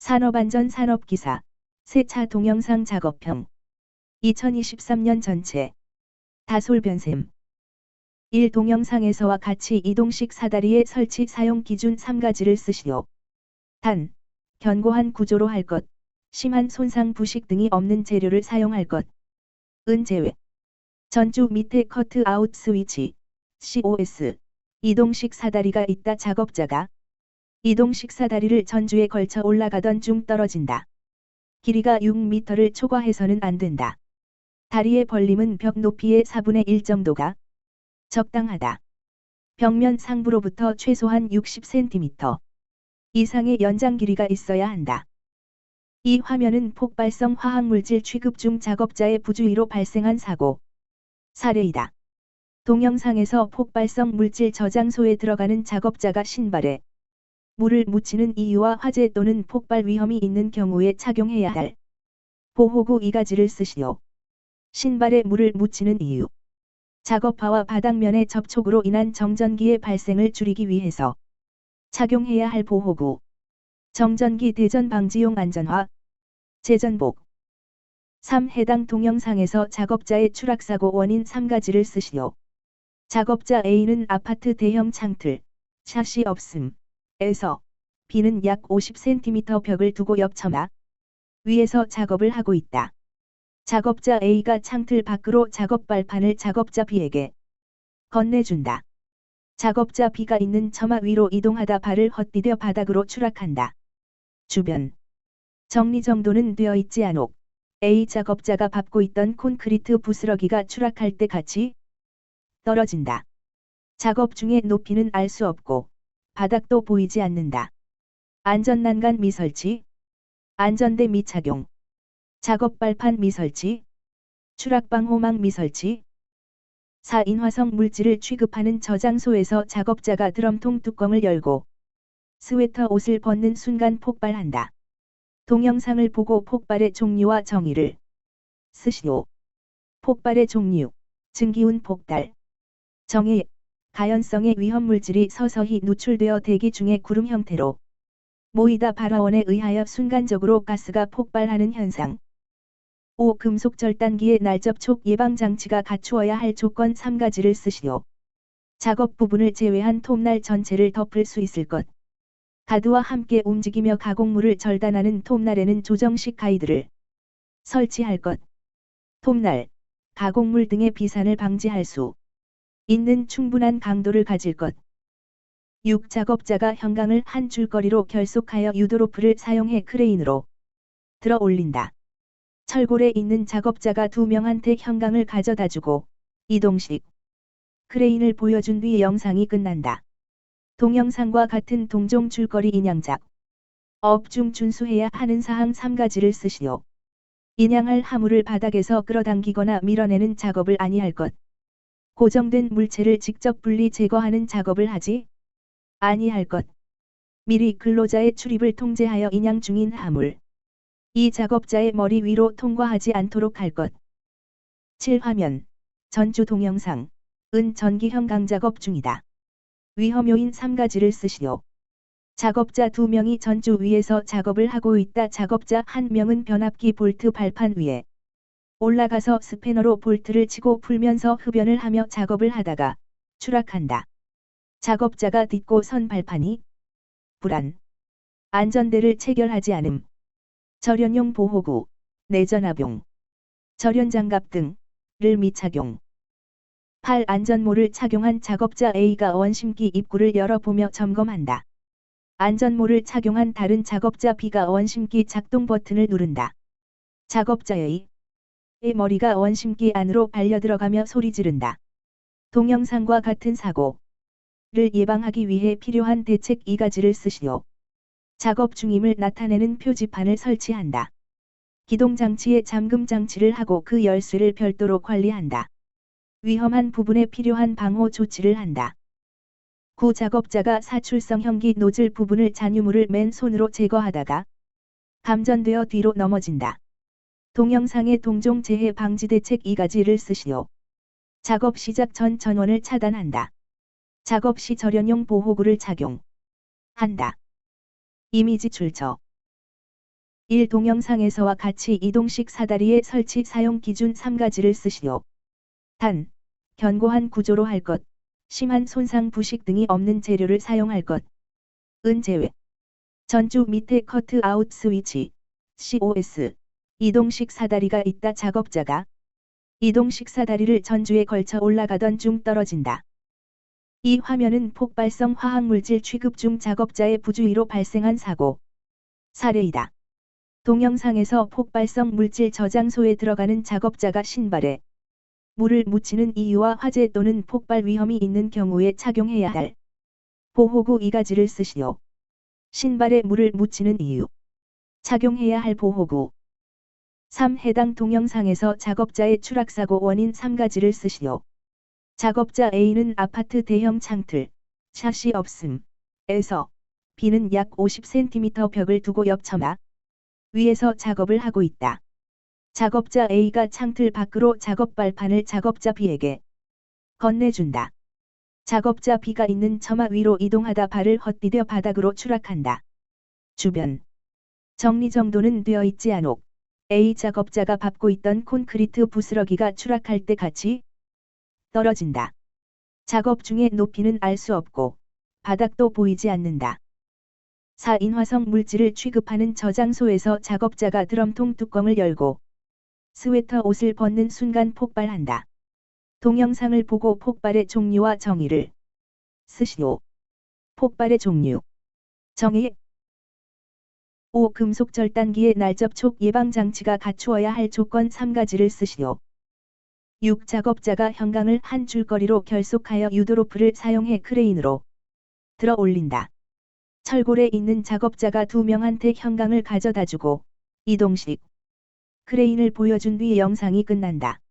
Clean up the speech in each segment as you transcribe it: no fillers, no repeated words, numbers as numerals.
산업안전 산업기사 세차 동영상 작업형 2023년 전체 다솔변셈 1. 동영상에서와 같이 이동식 사다리의 설치 사용 기준 3가지를 쓰시오. 단, 견고한 구조로 할 것, 심한 손상 부식 등이 없는 재료를 사용할 것, 은 제외. 전주 밑에 커트아웃 스위치, COS, 이동식 사다리가 있다. 작업자가 이동식 사다리를 전주에 걸쳐 올라가던 중 떨어진다. 길이가 6m를 초과해서는 안 된다. 다리의 벌림은 벽 높이의 4분의 1 정도가 적당하다. 벽면 상부로부터 최소한 60cm 이상의 연장 길이가 있어야 한다. 이 화면은 폭발성 화학물질 취급 중 작업자의 부주의로 발생한 사고 사례이다. 동영상에서 폭발성 물질 저장소에 들어가는 작업자가 신발에 물을 묻히는 이유와 화재 또는 폭발 위험이 있는 경우에 착용해야 할 보호구 2가지를 쓰시오. 신발에 물을 묻히는 이유. 작업화와 바닥면의 접촉으로 인한 정전기의 발생을 줄이기 위해서 착용해야 할 보호구. 정전기 대전 방지용 안전화. 재전복. 3. 해당 동영상에서 작업자의 추락사고 원인 3가지를 쓰시오. 작업자 A는 아파트 대형 창틀, 샷이 없음. 에서 B는 약 50cm 벽을 두고 옆 처마 위에서 작업을 하고 있다. 작업자 A가 창틀 밖으로 작업 발판을 작업자 B에게 건네준다. 작업자 B가 있는 처마 위로 이동하다 발을 헛디뎌 바닥으로 추락한다. 주변 정리정돈은 되어 있지 않옥. A 작업자가 밟고 있던 콘크리트 부스러기가 추락할 때 같이 떨어진다. 작업 중에 높이는 알 수 없고 바닥도 보이지 않는다. 안전난간 미설치, 안전대 미착용, 작업 발판 미설치, 추락방호망 미설치. 4. 인화성 물질을 취급하는 저장소에서 작업자가 드럼통 뚜껑을 열고 스웨터 옷을 벗는 순간 폭발한다. 동영상을 보고 폭발의 종류와 정의를 쓰시오. 폭발의 종류, 증기운 폭발. 정의, 가연성의 위험물질이 서서히 누출되어 대기 중에 구름 형태로 모이다 발화원에 의하여 순간적으로 가스가 폭발하는 현상. 5. 금속 절단기의 날접촉 예방장치가 갖추어야 할 조건 3가지를 쓰시오. 작업 부분을 제외한 톱날 전체를 덮을 수 있을 것. 가드와 함께 움직이며 가공물을 절단하는 톱날에는 조정식 가이드를 설치할 것. 톱날, 가공물 등의 비산을 방지할 수 있는 충분한 강도를 가질 것. 6. 작업자가 현강을 한 줄거리로 결속하여 유도로프를 사용해 크레인으로 들어 올린다. 철골에 있는 작업자가 2명한테 현강을 가져다주고 이동식 크레인을 보여준 뒤 영상이 끝난다. 동영상과 같은 동종 줄거리 인양작. 업 중 준수해야 하는 사항 3가지를 쓰시오. 인양할 화물을 바닥에서 끌어당기거나 밀어내는 작업을 아니할 것. 고정된 물체를 직접 분리 제거하는 작업을 하지 아니할 것. 미리 근로자의 출입을 통제하여 인양 중인 화물. 이 작업자의 머리 위로 통과하지 않도록 할 것. 7화면. 전주 동영상. 은 전기형 강작업 중이다. 위험 요인 3가지를 쓰시오. 작업자 2명이 전주 위에서 작업을 하고 있다. 작업자 1명은 변압기 볼트 발판 위에 올라가서 스패너로 볼트를 치고 풀면서 흡연을 하며 작업을 하다가 추락한다. 작업자가 딛고 선 발판이 불안. 안전대를 체결하지 않음. 절연용 보호구, 내전압용, 절연장갑 등을 미착용. 8. 안전모를 착용한 작업자 A가 원심기 입구를 열어보며 점검한다. 안전모를 착용한 다른 작업자 B가 원심기 작동 버튼을 누른다. 작업자 A의 머리가 원심기 안으로 발려 들어가며 소리 지른다. 동영상과 같은 사고를 예방하기 위해 필요한 대책 2가지를 쓰시오. 작업 중임을 나타내는 표지판을 설치한다. 기동장치에 잠금장치를 하고 그 열쇠를 별도로 관리한다. 위험한 부분에 필요한 방호 조치를 한다. 9. 작업자가 사출성 현기 노즐 부분을 잔유물을 맨손으로 제거하다가 감전되어 뒤로 넘어진다. 동영상의 동종 재해 방지 대책 2가지를 쓰시오. 작업 시작 전 전원을 차단한다. 작업 시 절연용 보호구를 착용한다. 이미지 출처 1. 동영상에서와 같이 이동식 사다리의 설치 사용 기준 3가지를 쓰시오. 단, 견고한 구조로 할 것, 심한 손상 부식 등이 없는 재료를 사용할 것, 은 제외. 전주 밑에 커트아웃 스위치, COS, 이동식 사다리가 있다. 작업자가 이동식 사다리를 전주에 걸쳐 올라가던 중 떨어진다. 이 화면은 폭발성 화학물질 취급 중 작업자의 부주의로 발생한 사고 사례이다. 동영상에서 폭발성 물질 저장소에 들어가는 작업자가 신발에 물을 묻히는 이유와 화재 또는 폭발 위험이 있는 경우에 착용해야 할 보호구 2가지를 쓰시오. 신발에 물을 묻히는 이유, 착용해야 할 보호구. 3. 해당 동영상에서 작업자의 추락사고 원인 3가지를 쓰시오. 작업자 A는 아파트 대형 창틀, 샷이 없음, 에서 B는 약 50cm 벽을 두고 옆 처마 위에서 작업을 하고 있다. 작업자 A가 창틀 밖으로 작업 발판을 작업자 B에게 건네준다. 작업자 B가 있는 처마 위로 이동하다 발을 헛디뎌 바닥으로 추락한다. 주변 정리정돈은 되어 있지 않옥. A 작업자가 밟고 있던 콘크리트 부스러기가 추락할 때 같이 떨어진다. 작업 중에 높이는 알 수 없고 바닥도 보이지 않는다. 4. 인화성 물질을 취급하는 저장소에서 작업자가 드럼통 뚜껑을 열고 스웨터 옷을 벗는 순간 폭발한다. 동영상을 보고 폭발의 종류와 정의를 쓰시오. 폭발의 종류. 정의. 5. 금속 절단기의 날 접촉 예방 장치가 갖추어야 할 조건 3가지를 쓰시오. 6. 작업자가 현강을 한 줄거리로 결속하여 유도로프를 사용해 크레인으로 들어 올린다. 철골에 있는 작업자가 2명한테 현강을 가져다주고 이동식 크레인을 보여준 뒤 영상이 끝난다.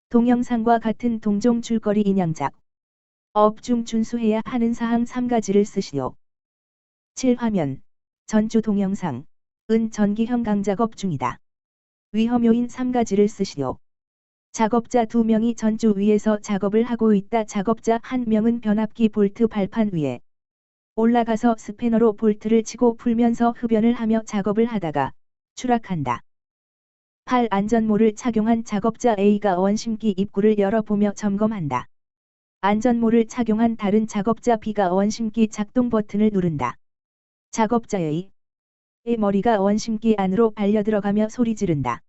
동영상과 같은 동종 줄거리 인양작 업 중 준수해야 하는 사항 3가지를 쓰시오. 7. 화면 전주 동영상 은 전기 현강 작업 중이다. 위험 요인 3가지를 쓰시오. 작업자 2명이 전주 위에서 작업을 하고 있다. 작업자 1명은 변압기 볼트 발판 위에 올라가서 스패너로 볼트를 치고 풀면서 흡연을 하며 작업을 하다가 추락한다. 8. 안전모를 착용한 작업자 A가 원심기 입구를 열어보며 점검한다. 안전모를 착용한 다른 작업자 B가 원심기 작동 버튼을 누른다. 작업자 A의 머리가 원심기 안으로 발려 들어가며 소리 지른다.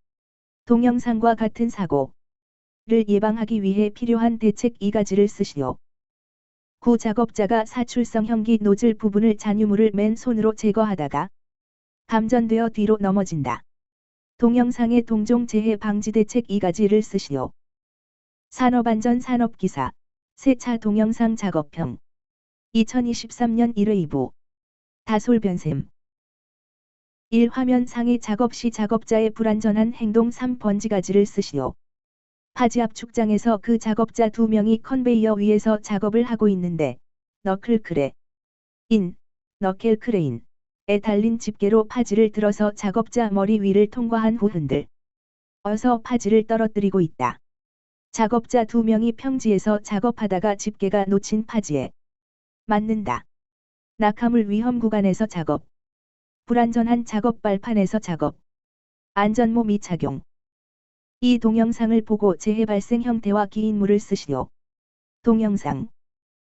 동영상과 같은 사고를 예방하기 위해 필요한 대책 2가지를 쓰시오. 9. 작업자가 사출성 현기 노즐 부분을 잔유물을 맨손으로 제거하다가 감전되어 뒤로 넘어진다. 동영상의 동종 재해 방지 대책 2가지를 쓰시오. 산업안전 산업기사 세차 동영상 작업형 2023년 1회 2부 다솔변샘 1. 화면 상의 작업 시 작업자의 불안전한 행동 3. 번지가지를 쓰시오. 파지 압축장에서 그 작업자 2명이 컨베이어 위에서 작업을 하고 있는데 너클 크레인에 달린 집게로 파지를 들어서 작업자 머리 위를 통과한 후 흔들어서 파지를 떨어뜨리고 있다. 작업자 2명이 평지에서 작업하다가 집게가 놓친 파지에 맞는다. 낙하물 위험 구간에서 작업. 불안전한 작업 발판에서 작업. 안전모 미착용. 이 동영상을 보고 재해 발생 형태와 기인물을 쓰시오. 동영상.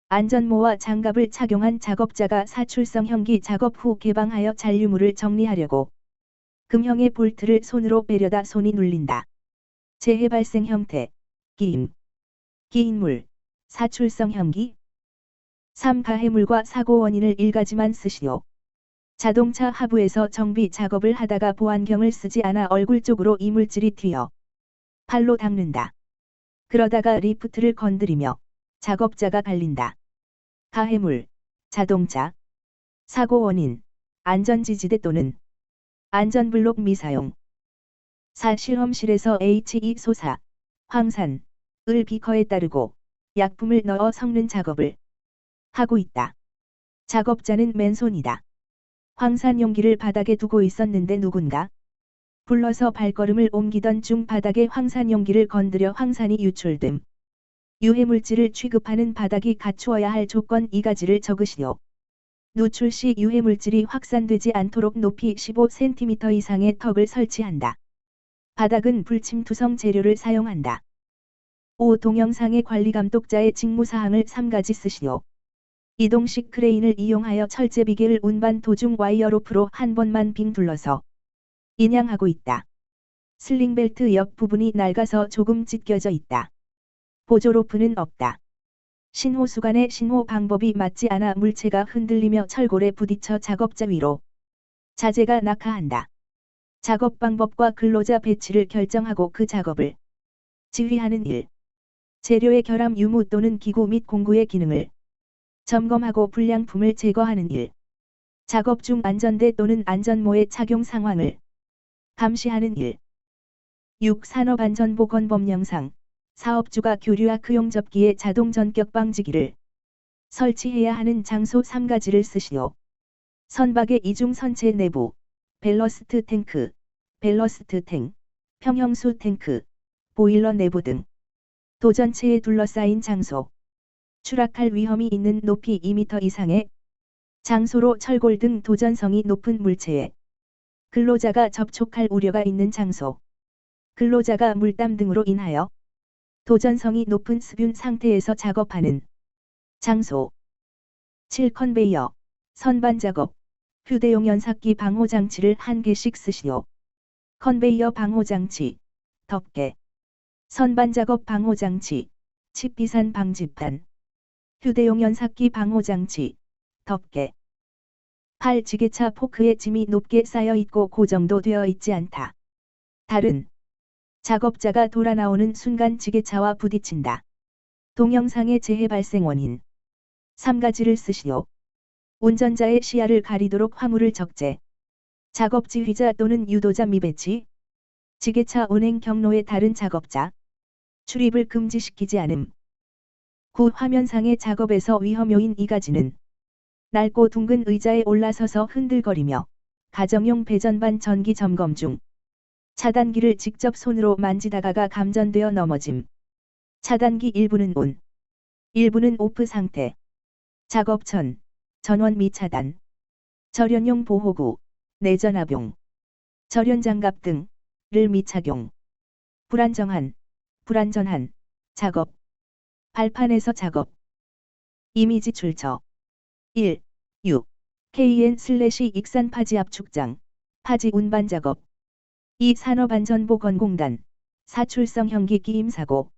안전모와 장갑을 착용한 작업자가 사출성 현기 작업 후 개방하여 잔류물을 정리하려고 금형의 볼트를 손으로 빼려다 손이 눌린다. 재해 발생 형태. 기인물. 사출성 현기. 3. 가해물과 사고 원인을 1가지만 쓰시오. 자동차 하부에서 정비 작업을 하다가 보안경을 쓰지 않아 얼굴 쪽으로 이물질이 튀어 팔로 닦는다. 그러다가 리프트를 건드리며 작업자가 갈린다. 가해물, 자동차, 사고 원인, 안전지지대 또는 안전블록 미사용. 4. 실험실에서 H2소사, 황산을 비커에 따르고 약품을 넣어 섞는 작업을 하고 있다. 작업자는 맨손이다. 황산 용기를 바닥에 두고 있었는데 누군가 불러서 발걸음을 옮기던 중 바닥에 황산 용기를 건드려 황산이 유출됨. 유해물질을 취급하는 바닥이 갖추어야 할 조건 2가지를 적으시오. 누출 시 유해물질이 확산되지 않도록 높이 15cm 이상의 턱을 설치한다. 바닥은 불침투성 재료를 사용한다. 5. 동영상의 관리감독자의 직무사항을 3가지 쓰시오. 이동식 크레인을 이용하여 철제비계를 운반 도중 와이어로프로 한 번만 빙 둘러서 인양하고 있다. 슬링벨트 옆 부분이 낡아서 조금 찢겨져 있다. 보조로프는 없다. 신호수간의 신호 방법이 맞지 않아 물체가 흔들리며 철골에 부딪혀 작업자 위로 자재가 낙하한다. 작업 방법과 근로자 배치를 결정하고 그 작업을 지휘하는 일. 재료의 결함 유무 또는 기구 및 공구의 기능을 점검하고 불량품을 제거하는 일. 작업 중 안전대 또는 안전모의 착용 상황을 감시하는 일. 6. 산업안전보건법 영상. 사업주가 교류아크용 접기에 자동 전격 방지기를 설치해야 하는 장소 3가지를 쓰시오. 선박의 이중 선체 내부, 밸러스트 탱크, 밸러스트 탱, 평형수 탱크, 보일러 내부 등. 도전체에 둘러싸인 장소. 추락할 위험이 있는 높이 2m 이상의 장소로 철골 등 도전성이 높은 물체에 근로자가 접촉할 우려가 있는 장소. 근로자가 물땀 등으로 인하여 도전성이 높은 습윤 상태에서 작업하는 장소. 7. 컨베이어, 선반 작업, 휴대용 연삭기 방호장치를 1개씩 쓰시오. 컨베이어 방호장치, 덮개, 선반 작업 방호장치, 칩비산 방지판, 휴대용 연삭기 방호장치, 덮개. 8. 지게차 포크에 짐이 높게 쌓여 있고 고정도 되어 있지 않다. 다른 작업자가 돌아 나오는 순간 지게차와 부딪힌다. 동영상의 재해 발생 원인 3가지를 쓰시오. 운전자의 시야를 가리도록 화물을 적재. 작업 지휘자 또는 유도자 미배치. 지게차 운행 경로에 다른 작업자 출입을 금지시키지 않음. 9. 화면상의 작업에서 위험 요인 2가지는 낡고 둥근 의자에 올라서서 흔들거리며 가정용 배전반 전기 점검 중 차단기를 직접 손으로 만지다가가 감전되어 넘어짐. 차단기 일부는 온, 일부는 오프 상태. 작업 전, 전원 미차단. 절연용 보호구, 내전압용, 절연장갑 등을 미착용. 불안전한 작업. 발판에서 작업. 이미지 출처 1. 6. KN/익산 파지 압축장, 파지 운반 작업. 2. 산업안전보건공단, 사출성 형기 기임 사고.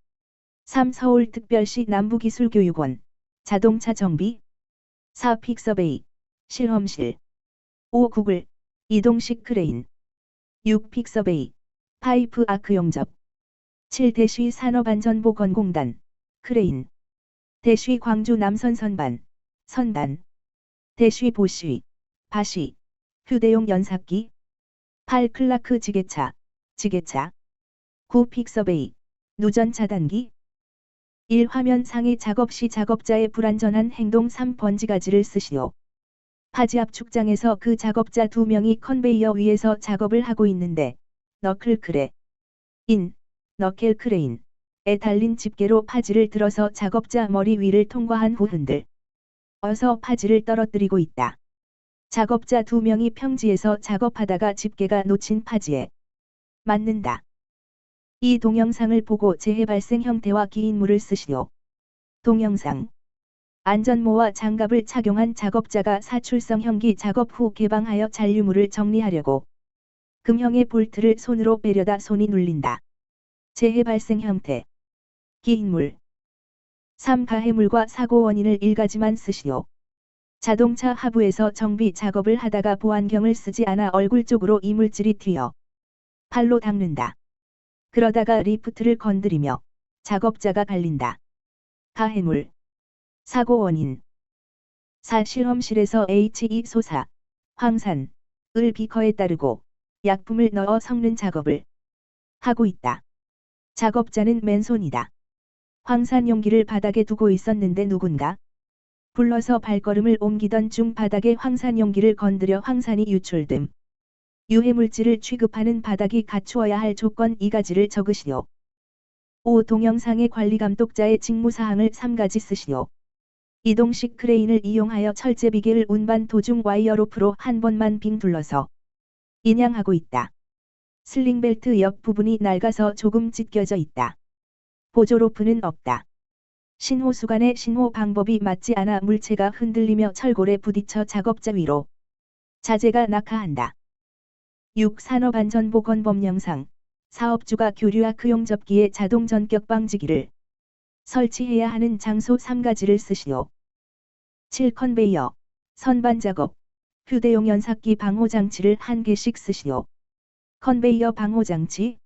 3. 서울특별시 남부기술교육원, 자동차 정비. 4. 픽서베이, 실험실. 5. 구글, 이동식 크레인. 6. 픽서베이, 파이프 아크 용접. 7. 대쉬 산업안전보건공단, 크레인. 대쉬 광주 남선 선반. 대쉬 보쉬, 바쉬, 휴대용 연삭기. 8. 클라크 지게차. 9. 픽서베이, 누전 차단기. 1. 화면 상의 작업 시 작업자의 불안전한 행동 3. 번지가지를 쓰시오. 파지 압축장에서 그 작업자 2명이 컨베이어 위에서 작업을 하고 있는데 너클 크레인에 달린 집게로 파지를 들어서 작업자 머리 위를 통과한 후 어서 파지를 떨어뜨리고 있다. 작업자 2명이 평지에서 작업하다가 집게가 놓친 파지에 맞는다. 이 동영상을 보고 재해 발생 형태와 기인물을 쓰시오. 동영상. 안전모와 장갑을 착용한 작업자가 사출성 형기 작업 후 개방하여 잔류물을 정리하려고 금형의 볼트를 손으로 빼려다 손이 눌린다. 재해 발생 형태. 기인물. 3. 가해물과 사고 원인을 1가지만 쓰시오. 자동차 하부에서 정비 작업을 하다가 보안경을 쓰지 않아 얼굴 쪽으로 이물질이 튀어 팔로 닦는다. 그러다가 리프트를 건드리며 작업자가 갈린다. 가해물. 사고 원인. 4. 실험실에서 HE 소사, 황산을 비커에 따르고 약품을 넣어 섞는 작업을 하고 있다. 작업자는 맨손이다. 황산 용기를 바닥에 두고 있었는데 누군가 불러서 발걸음을 옮기던 중 바닥에 황산 용기를 건드려 황산이 유출됨. 유해물질을 취급하는 바닥이 갖추어야 할 조건 2가지를 적으시오. 5. 동영상의 관리감독자의 직무사항을 3가지 쓰시오. 이동식 크레인을 이용하여 철제 비계를 운반 도중 와이어로프로 한 번만 빙 둘러서 인양하고 있다. 슬링벨트 옆 부분이 낡아서 조금 찢겨져 있다. 보조로프는 없다. 신호수간의 신호 방법이 맞지 않아 물체가 흔들리며 철골에 부딪혀 작업자 위로 자재가 낙하한다. 6. 산업안전보건법 영상. 사업주가 교류아크용 접기에 자동 전격 방지기를 설치해야 하는 장소 3가지를 쓰시오. 7. 컨베이어, 선반 작업, 휴대용 연삭기 방호 장치를 1개씩 쓰시오. 컨베이어 방호 장치,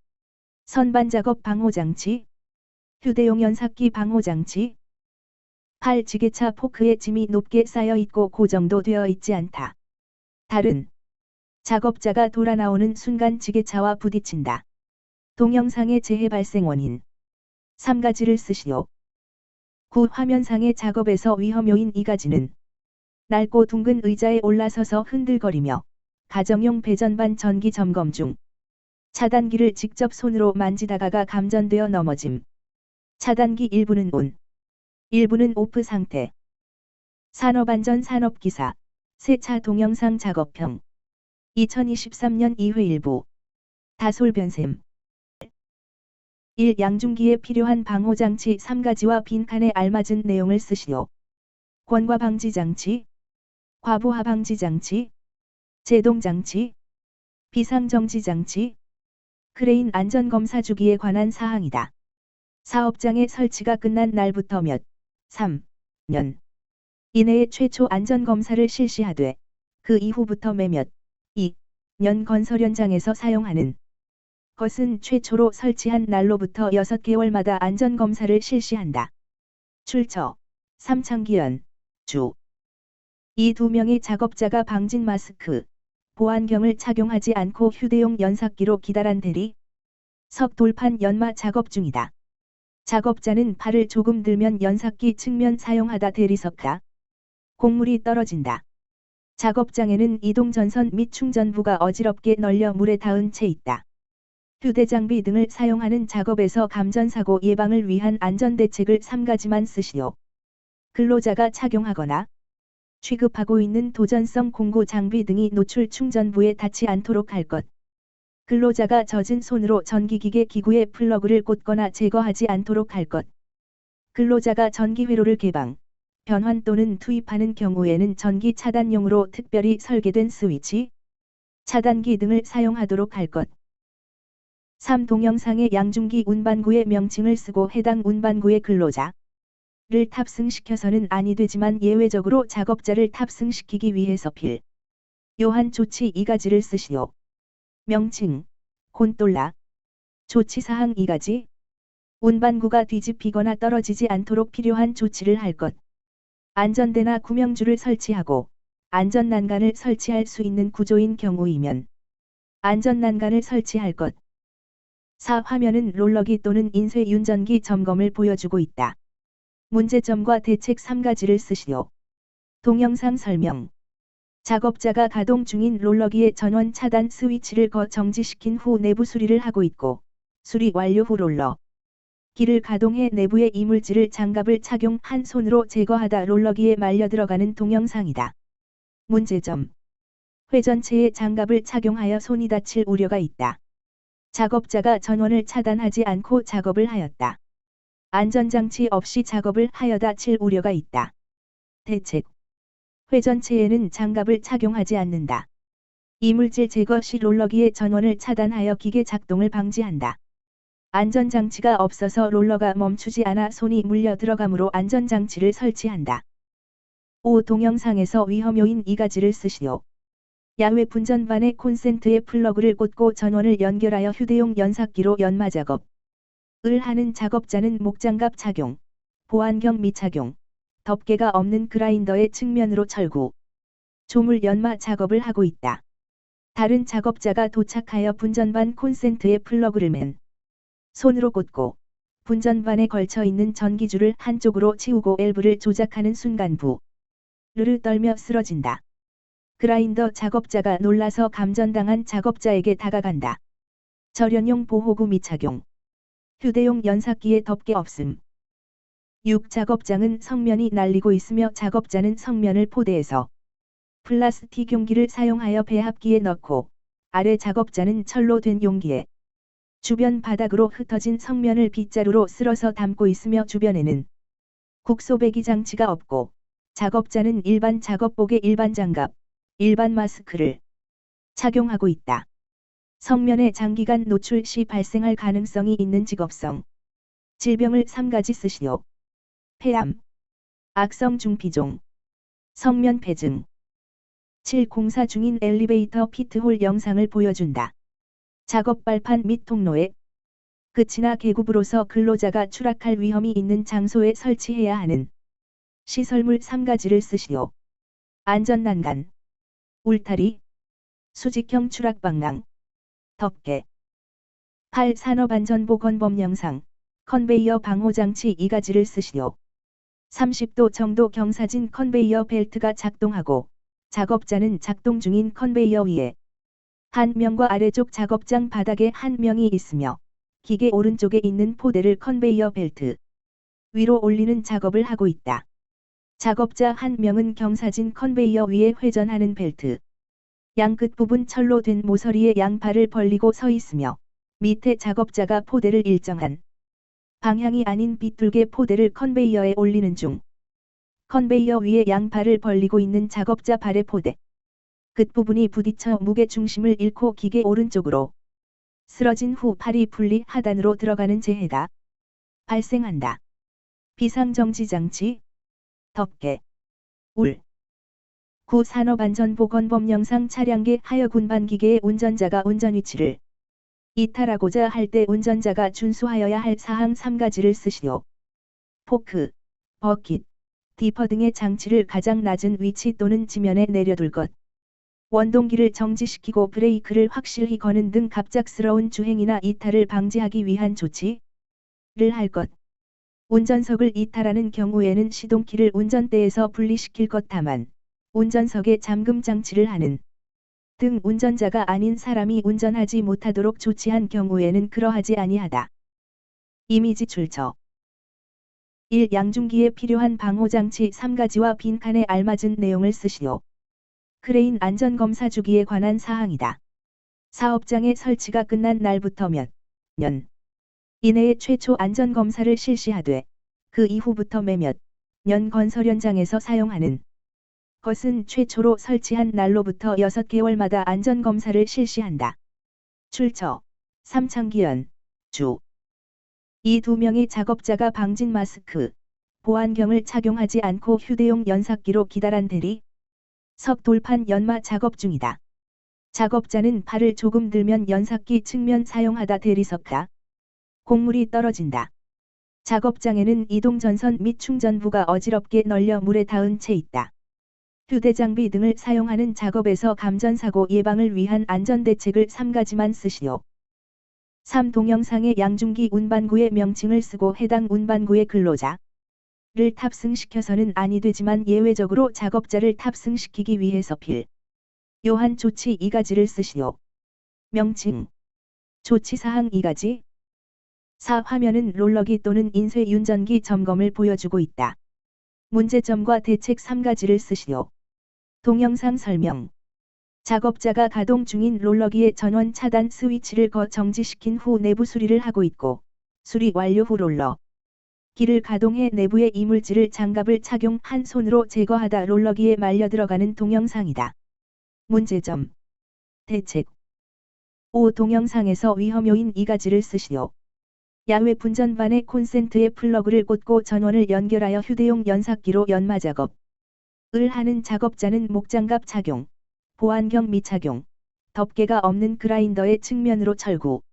선반 작업 방호 장치, 휴대용 연삭기 방호 장치. 8. 지게차 포크에 짐이 높게 쌓여 있고 고정도 되어 있지 않다. 다른 작업자가 돌아 나오는 순간 지게차와 부딪힌다. 동영상의 재해 발생 원인 3가지를 쓰시오. 9. 화면상의 작업에서 위험 요인 2가지는 낡고 둥근 의자에 올라서서 흔들거리며 가정용 배전반 전기 점검 중 차단기를 직접 손으로 만지다가가 감전되어 넘어짐. 차단기 일부는 온, 일부는 오프 상태. 산업안전 산업기사 세차 동영상 작업형 2023년 2회 일부 다솔변샘 1. 양중기에 필요한 방호장치 3가지와 빈칸에 알맞은 내용을 쓰시오. 권과 방지 장치, 과부하 방지 장치, 제동 장치, 비상정지 장치, 크레인 안전검사 주기에 관한 사항이다. 사업장의 설치가 끝난 날부터 몇, 3년 이내에 최초 안전검사를 실시하되 그 이후부터 매몇, 2년 건설 현장에서 사용하는 것은 최초로 설치한 날로부터 6개월마다 안전검사를 실시한다. 출처, 삼창기현, 주. 이 2명의 작업자가 방진 마스크, 보안경을 착용하지 않고 휴대용 연삭기로 기다란 대리 석 돌판 연마 작업 중이다. 작업자는 팔을 조금 들면 연삭기 측면 사용하다 대리석가 곡물이 떨어진다. 작업장에는 이동전선 및 충전부가 어지럽게 널려 물에 닿은 채 있다. 휴대장비 등을 사용하는 작업에서 감전사고 예방을 위한 안전대책을 3가지만 쓰시오. 근로자가 착용하거나 취급하고 있는 도전성 공구 장비 등이 노출 충전부에 닿지 않도록 할 것. 근로자가 젖은 손으로 전기기계 기구에 플러그를 꽂거나 제거하지 않도록 할 것. 근로자가 전기회로를 개방, 변환 또는 투입하는 경우에는 전기 차단용으로 특별히 설계된 스위치, 차단기 등을 사용하도록 할 것. 3. 동영상의 양중기 운반구의 명칭을 쓰고 해당 운반구의 근로자를 탑승시켜서는 아니 되지만 예외적으로 작업자를 탑승시키기 위해서 필요한 조치 2가지를 쓰시오. 명칭, 곤돌라. 조치사항 2가지. 운반구가 뒤집히거나 떨어지지 않도록 필요한 조치를 할 것. 안전대나 구명줄을 설치하고 안전난간을 설치할 수 있는 구조인 경우이면 안전난간을 설치할 것. 4. 화면은 롤러기 또는 인쇄윤전기 점검을 보여주고 있다. 문제점과 대책 3가지를 쓰시오. 동영상 설명. 작업자가 가동 중인 롤러기의 전원 차단 스위치를 정지시킨 후 내부 수리를 하고 있고, 수리 완료 후 롤러기를 가동해 내부의 이물질을 장갑을 착용한 손으로 제거하다 롤러기에 말려 들어가는 동영상이다. 문제점. 회전체에 장갑을 착용하여 손이 다칠 우려가 있다. 작업자가 전원을 차단하지 않고 작업을 하였다. 안전장치 없이 작업을 하여 다칠 우려가 있다. 대책. 회전체에는 장갑을 착용하지 않는다. 이물질 제거 시 롤러기의 전원을 차단하여 기계 작동을 방지한다. 안전장치가 없어서 롤러가 멈추지 않아 손이 물려 들어가므로 안전장치를 설치한다. 5. 동영상에서 위험요인 2가지를 쓰시오. 야외 분전반의 콘센트에 플러그를 꽂고 전원을 연결하여 휴대용 연삭기로 연마 작업을 하는 작업자는 목장갑 착용, 보안경 미착용, 덮개가 없는 그라인더의 측면으로 철구, 조물 연마 작업을 하고 있다. 다른 작업자가 도착하여 분전반 콘센트에 플러그를 맨 손으로 꽂고 분전반에 걸쳐 있는 전기줄을 한쪽으로 치우고 밸브를 조작하는 순간 부르르 떨며 쓰러진다. 그라인더 작업자가 놀라서 감전당한 작업자에게 다가간다. 절연용 보호구 미착용. 휴대용 연삭기에 덮개 없음. 6. 작업장은 성면이 날리고 있으며 작업자는 성면을 포대해서 플라스틱 용기를 사용하여 배합기에 넣고 아래 작업자는 철로 된 용기에 주변 바닥으로 흩어진 성면을 빗자루로 쓸어서 담고 있으며 주변에는 국소배기 장치가 없고 작업자는 일반 작업복에 일반 장갑, 일반 마스크를 착용하고 있다. 성면에 장기간 노출 시 발생할 가능성이 있는 직업성 질병을 3가지 쓰시오. 폐암, 악성 중피종, 성면 폐증. 7. 공사 중인 엘리베이터 피트홀 영상을 보여준다. 작업 발판 및 통로에 끝이나 계급으로서 근로자가 추락할 위험이 있는 장소에 설치해야 하는 시설물 3가지를 쓰시오. 안전난간, 울타리, 수직형 추락방랑, 덮개. 8. 산업안전보건법 영상, 컨베이어 방호장치 2가지를 쓰시오. 30도 정도 경사진 컨베이어 벨트가 작동하고 작업자는 작동 중인 컨베이어 위에 한 명과 아래쪽 작업장 바닥에 한 명이 있으며 기계 오른쪽에 있는 포대를 컨베이어 벨트 위로 올리는 작업을 하고 있다. 작업자 한 명은 경사진 컨베이어 위에 회전하는 벨트 양 끝부분 철로 된 모서리에 양팔을 벌리고 서 있으며 밑에 작업자가 포대를 일정한 방향이 아닌 비뚤게 포대를 컨베이어에 올리는 중 컨베이어 위에 양팔을 벌리고 있는 작업자 발의 포대 끝부분이 부딪혀 무게 중심을 잃고 기계 오른쪽으로 쓰러진 후 팔이 분리 하단으로 들어가는 재해가 발생한다. 비상정지장치, 덮개, 울. 9. 산업안전보건법 영상 차량계 하여 군반기계의 운전자가 운전 위치를 이탈하고자 할 때 운전자가 준수하여야 할 사항 3가지를 쓰시오. 포크, 버킷, 디퍼 등의 장치를 가장 낮은 위치 또는 지면에 내려둘 것. 원동기를 정지시키고 브레이크를 확실히 거는 등 갑작스러운 주행이나 이탈을 방지하기 위한 조치를 할 것. 운전석을 이탈하는 경우에는 시동키를 운전대에서 분리시킬 것. 다만 운전석에 잠금 장치를 하는 등 운전자가 아닌 사람이 운전하지 못하도록 조치한 경우에는 그러하지 아니하다. 이미지 출처 1. 양중기에 필요한 방호장치 3가지와 빈칸에 알맞은 내용을 쓰시오. 크레인 안전검사 주기에 관한 사항이다. 사업장의 설치가 끝난 날부터 몇 년 이내에 최초 안전검사를 실시하되 그 이후부터 매몇 년 건설 현장에서 사용하는 것은 최초로 설치한 날로부터 6개월마다 안전검사를 실시한다. 출처 삼창기현 주. 이 2명의 작업자가 방진 마스크, 보안경을 착용하지 않고 휴대용 연삭기로 기다란 대리 석 돌판 연마 작업 중이다. 작업자는 팔을 조금 들면 연삭기 측면 사용하다 대리석가 곡물이 떨어진다. 작업장에는 이동 전선 및 충전부가 어지럽게 널려 물에 닿은 채 있다. 휴대장비 등을 사용하는 작업에서 감전사고 예방을 위한 안전대책을 3가지만 쓰시오. 3. 동영상의 양중기 운반구의 명칭을 쓰고 해당 운반구의 근로자를 탑승시켜서는 아니 되지만 예외적으로 작업자를 탑승시키기 위해서 필요한 조치 2가지를 쓰시오. 명칭 조치사항 2가지 4. 화면은 롤러기 또는 인쇄윤전기 점검을 보여주고 있다. 문제점과 대책 3가지를 쓰시오. 동영상 설명 작업자가 가동 중인 롤러기의 전원 차단 스위치를 정지시킨 후 내부 수리를 하고 있고 수리 완료 후 롤러기를 가동해 내부의 이물질을 장갑을 착용한 손으로 제거하다 롤러기에 말려 들어가는 동영상이다. 문제점 대책 5. 동영상에서 위험 요인 2가지를 쓰시오. 야외 분전반에 콘센트에 플러그를 꽂고 전원을 연결하여 휴대용 연삭기로 연마 작업을 하는 작업자는 목장갑 착용, 보안경 미착용, 덮개가 없는 그라인더의 측면으로 철구,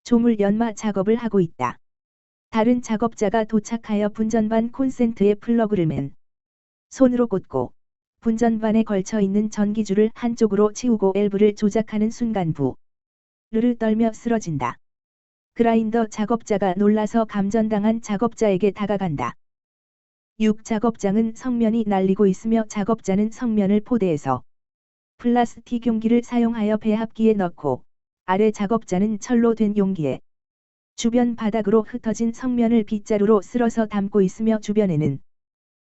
조물 연마 작업을 하고 있다. 다른 작업자가 도착하여 분전반 콘센트에 플러그를 맨 손으로 꽂고 분전반에 걸쳐 있는 전기줄을 한쪽으로 치우고 밸브를 조작하는 순간 부르르 떨며 쓰러진다. 그라인더 작업자가 놀라서 감전당한 작업자에게 다가간다. 6. 작업장은 성면이 날리고 있으며 작업자는 성면을 포대해서 플라스틱 용기를 사용하여 배합기에 넣고 아래 작업자는 철로 된 용기에 주변 바닥으로 흩어진 성면을 빗자루로 쓸어서 담고 있으며 주변에는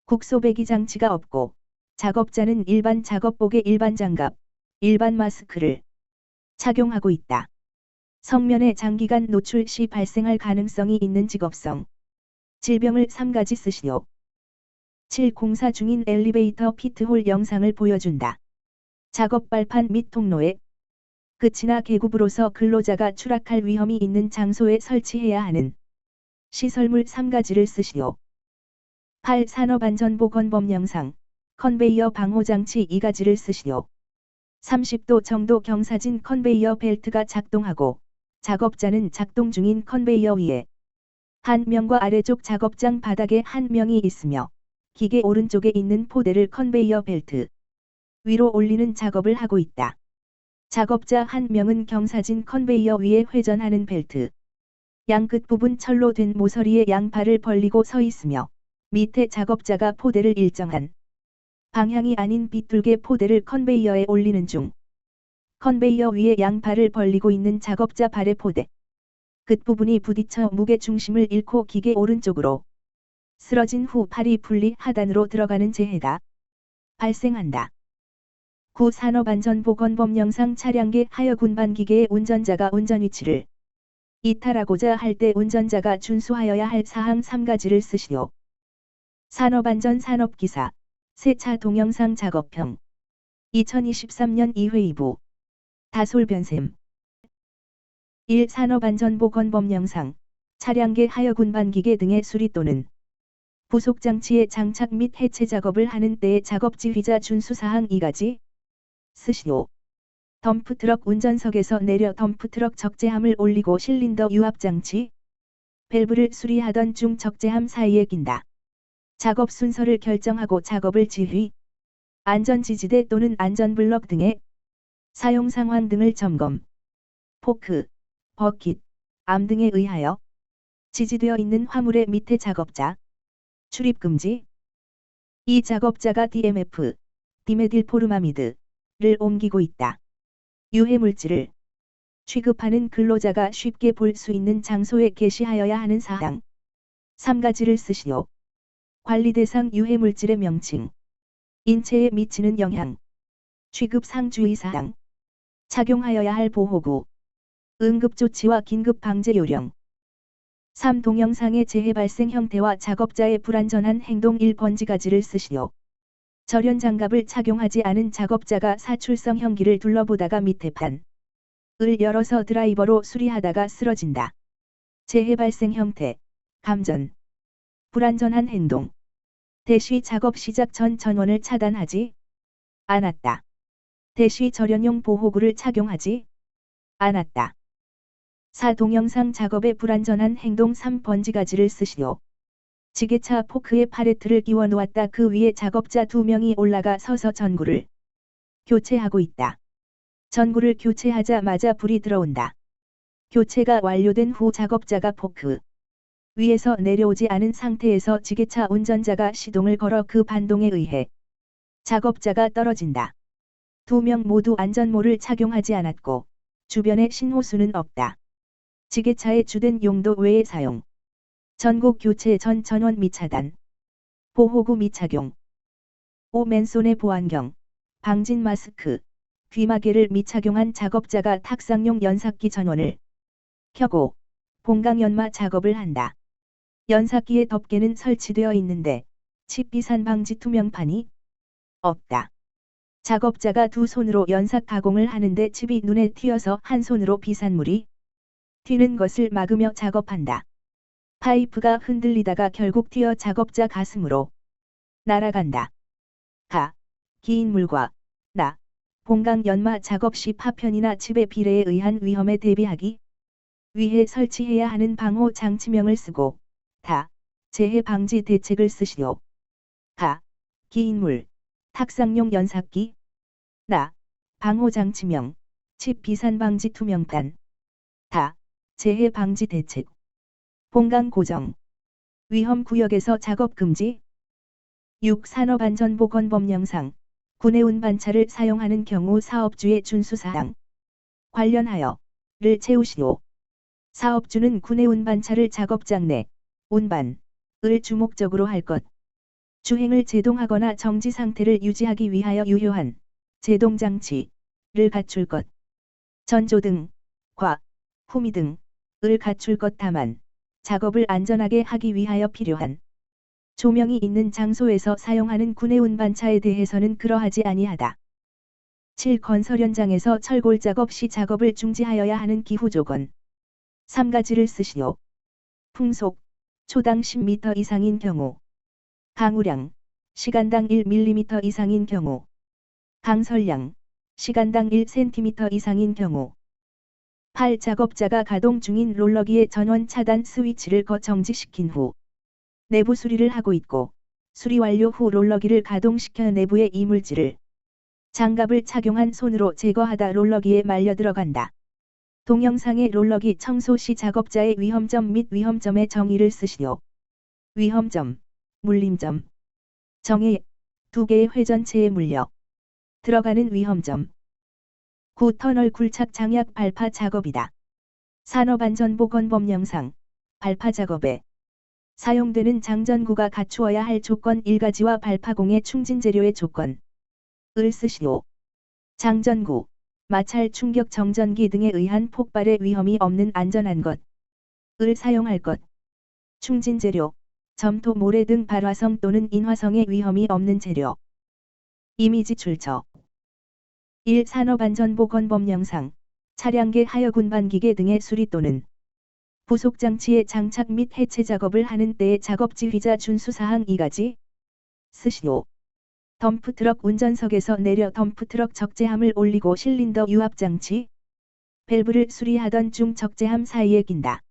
국소배기 장치가 없고 작업자는 일반 작업복에 일반 장갑, 일반 마스크를 착용하고 있다. 성면에 장기간 노출 시 발생할 가능성이 있는 직업성 질병을 3가지 쓰시오. 7. 공사 중인 엘리베이터 피트홀 영상을 보여준다. 작업 발판 및 통로에 끝이나 계급으로서 근로자가 추락할 위험이 있는 장소에 설치해야 하는 시설물 3가지를 쓰시오. 8. 산업안전보건법 영상, 컨베이어 방호장치 2가지를 쓰시오. 30도 정도 경사진 컨베이어 벨트가 작동하고 작업자는 작동 중인 컨베이어 위에 한 명과 아래쪽 작업장 바닥에 한 명이 있으며 기계 오른쪽에 있는 포대를 컨베이어 벨트 위로 올리는 작업을 하고 있다. 작업자 한 명은 경사진 컨베이어 위에 회전하는 벨트 양 끝부분 철로 된 모서리에 양팔을 벌리고 서 있으며 밑에 작업자가 포대를 일정한 방향이 아닌 비뚤게 포대를 컨베이어에 올리는 중 컨베이어 위에 양팔을 벌리고 있는 작업자 발의 포대 끝부분이 부딪혀 무게 중심을 잃고 기계 오른쪽으로 쓰러진 후 팔이 분리 하단으로 들어가는 재해가 발생한다. 9. 산업안전보건법 영상 차량계 하역 운반기계의 운전자가 운전위치를 이탈하고자 할 때 운전자가 준수하여야 할 사항 3가지를 쓰시오. 산업안전 산업기사 세차 동영상 작업형 2023년 2회 2부 다솔변샘 1. 산업안전보건법 영상 차량계 하역 운반기계 등의 수리 또는 부속장치의 장착 및 해체 작업을 하는 때의 작업지휘자 준수사항 2가지 쓰시오. 덤프트럭 운전석에서 내려 덤프트럭 적재함을 올리고 실린더 유압장치 밸브를 수리하던 중 적재함 사이에 낀다. 작업 순서를 결정하고 작업을 지휘, 안전지지대 또는 안전블럭 등의 사용 상황 등을 점검, 포크, 버킷, 암 등에 의하여 지지되어 있는 화물의 밑에 작업자, 출입금지. 이 작업자가 DMF, 디메딜포르마미드를 옮기고 있다. 유해물질을 취급하는 근로자가 쉽게 볼 수 있는 장소에 게시하여야 하는 사항 3가지를 쓰시오. 관리 대상 유해물질의 명칭, 인체에 미치는 영향, 취급상 주의사항, 착용하여야 할 보호구, 응급조치와 긴급방제 요령. 3. 동영상의 재해 발생 형태와 작업자의 불안전한 행동 1번지가지를 쓰시오. 절연 장갑을 착용하지 않은 작업자가 사출성 형기를 둘러보다가 밑에 판을 열어서 드라이버로 수리하다가 쓰러진다. 재해 발생 형태, 감전, 불안전한 행동. 대시 작업 시작 전 전원을 차단하지 않았다. 대시 절연용 보호구를 착용하지 않았다. 4. 동영상 작업의 불안전한 행동 3번지가지를 쓰시오. 지게차 포크에 팔레트를 끼워 놓았다. 그 위에 작업자 2명이 올라가 서서 전구를 교체하고 있다. 전구를 교체하자마자 불이 들어온다. 교체가 완료된 후 작업자가 포크 위에서 내려오지 않은 상태에서 지게차 운전자가 시동을 걸어 그 반동에 의해 작업자가 떨어진다. 2명 모두 안전모를 착용하지 않았고 주변에 신호수는 없다. 지게차의 주된 용도 외에 사용. 전구 교체 전 전원 미차단. 보호구 미착용. 5. 맨손의 보안경. 방진 마스크. 귀마개를 미착용한 작업자가 탁상용 연삭기 전원을 켜고 봉강연마 작업을 한다. 연삭기의 덮개는 설치되어 있는데 칩 비산 방지 투명판이 없다. 작업자가 2손으로 연삭 가공을 하는데 칩이 눈에 튀어서 한 손으로 비산물이 튀는 것을 막으며 작업한다. 파이프가 흔들리다가 결국 튀어 작업자 가슴으로 날아간다. 긴 물과 봉강 연마 작업 시 파편이나 칩의 비례에 의한 위험에 대비하기 위해 설치해야 하는 방호 장치명을 쓰고 재해 방지 대책을 쓰시오. 긴 물, 탁상용 연삭기, 방호 장치명, 칩 비산 방지 투명판, 재해 방지 대책. 봉강 고정. 위험 구역에서 작업 금지. 6. 산업안전보건법 영상. 군의 운반차를 사용하는 경우 사업주의 준수사항 관련하여 를 채우시오. 사업주는 군의 운반차를 작업장 내 운반을 주목적으로 할 것. 주행을 제동하거나 정지 상태를 유지하기 위하여 유효한 제동장치를 갖출 것. 전조등, 후미 등을 갖출 것. 다만 작업을 안전하게 하기 위하여 필요한 조명이 있는 장소에서 사용하는 군의 운반차에 대해서는 그러하지 아니하다. 7. 건설 현장에서 철골 작업 시 작업을 중지하여야 하는 기후조건. 3가지를 쓰시오. 풍속, 초당 10m 이상인 경우. 강우량, 시간당 1mm 이상인 경우. 강설량, 시간당 1cm 이상인 경우. 8. 작업자가 가동 중인 롤러기의 전원 차단 스위치를 정지시킨 후 내부 수리를 하고 있고, 수리 완료 후 롤러기를 가동시켜 내부의 이물질을 장갑을 착용한 손으로 제거하다 롤러기에 말려 들어간다. 동영상의 롤러기 청소 시 작업자의 위험점 및 위험점의 정의를 쓰시오. 위험점, 물림점, 정의, 2개의 회전체에 물려 들어가는 위험점. 9. 터널 굴착 장약 발파 작업이다. 산업안전보건법 영상, 발파 작업에 사용되는 장전구가 갖추어야 할 조건 1가지와 발파공의 충진재료의 조건을 쓰시오. 장전구, 마찰 충격 정전기 등에 의한 폭발의 위험이 없는 안전한 것을 사용할 것. 충진재료, 점토 모래 등 발화성 또는 인화성의 위험이 없는 재료. 이미지 출처 1. 산업안전보건법 영상, 차량계 하여군반기계 등의 수리 또는 부속장치의 장착 및 해체 작업을 하는 때의 작업지휘자 준수사항 2가지 쓰시오. 덤프트럭 운전석에서 내려 덤프트럭 적재함을 올리고 실린더 유압장치, 밸브를 수리하던 중 적재함 사이에 낀다.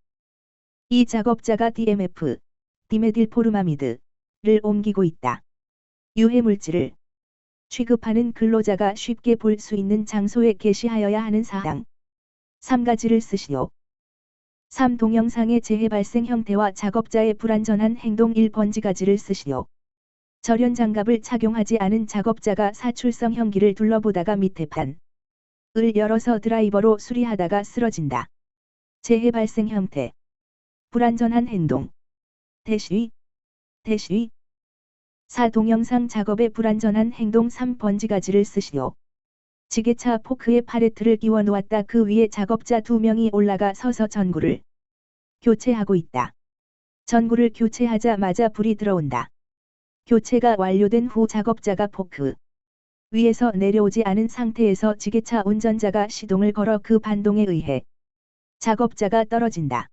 이 작업자가 DMF, 디메딜포르마미드를 옮기고 있다. 유해물질을 취급하는 근로자가 쉽게 볼 수 있는 장소에 게시하여야 하는 사항 3가지를 쓰시오. 3. 동영상의 재해 발생 형태와 작업자의 불안전한 행동 1번지가지를 쓰시오. 절연장갑을 착용하지 않은 작업자가 사출성 형기를 둘러보다가 밑에 판을 열어서 드라이버로 수리하다가 쓰러진다. 재해 발생 형태, 불안전한 행동, 대시 4. 동영상 작업의 불안전한 행동 3번지가지를 쓰시오. 지게차 포크에 팔레트를 끼워 놓았다. 그 위에 작업자 2명이 올라가 서서 전구를 교체하고 있다. 전구를 교체하자마자 불이 들어온다. 교체가 완료된 후 작업자가 포크 위에서 내려오지 않은 상태에서 지게차 운전자가 시동을 걸어 그 반동에 의해 작업자가 떨어진다.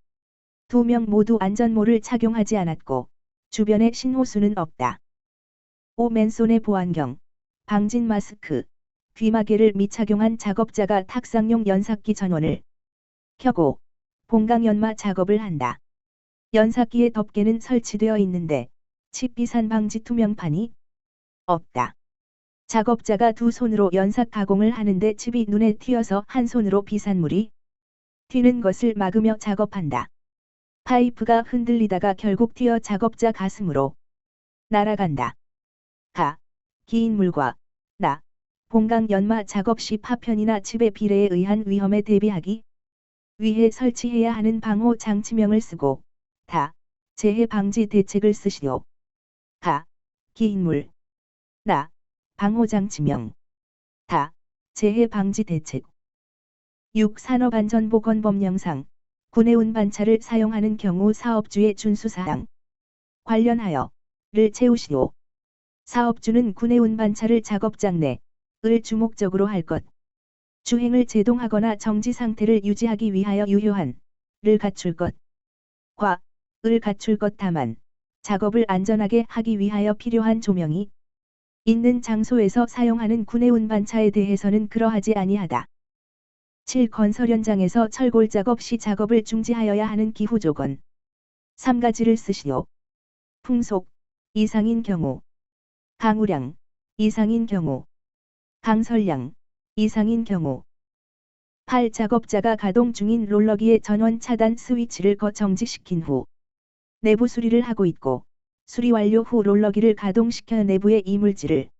2명 모두 안전모를 착용하지 않았고 주변에 신호수는 없다. 5. 맨손의 보안경, 방진 마스크, 귀마개를 미착용한 작업자가 탁상용 연삭기 전원을 켜고 봉강연마 작업을 한다. 연삭기에 덮개는 설치되어 있는데 칩 비산 방지 투명판이 없다. 작업자가 두 손으로 연삭 가공을 하는데 칩이 눈에 튀어서 한 손으로 비산물이 튀는 것을 막으며 작업한다. 파이프가 흔들리다가 결국 튀어 작업자 가슴으로 날아간다. 긴 물과 봉강 연마 작업 시 파편이나 칩의 비례에 의한 위험에 대비하기 위해 설치해야 하는 방호 장치명을 쓰고 재해 방지 대책을 쓰시오. 긴 물, 방호 장치명, 재해 방지 대책. 6. 산업안전보건법 영상, 군의 운반차를 사용하는 경우 사업주의 준수사항 관련하여를 채우시오. 사업주는 군의 운반차를 작업장 내을 주목적으로 할 것. 주행을 제동하거나 정지 상태를 유지하기 위하여 유효한을 갖출 것. 을 갖출 것. 다만 작업을 안전하게 하기 위하여 필요한 조명이 있는 장소에서 사용하는 군의 운반차에 대해서는 그러하지 아니하다. 7. 건설 현장에서 철골 작업 시 작업을 중지하여야 하는 기후조건 3가지를 쓰시오. 풍속 이상인 경우, 강우량 이상인 경우, 강설량 이상인 경우. 8. 작업자가 가동 중인 롤러기의 전원 차단 스위치를 정지시킨 후 내부 수리를 하고 있고, 수리 완료 후 롤러기를 가동시켜 내부의 이물질을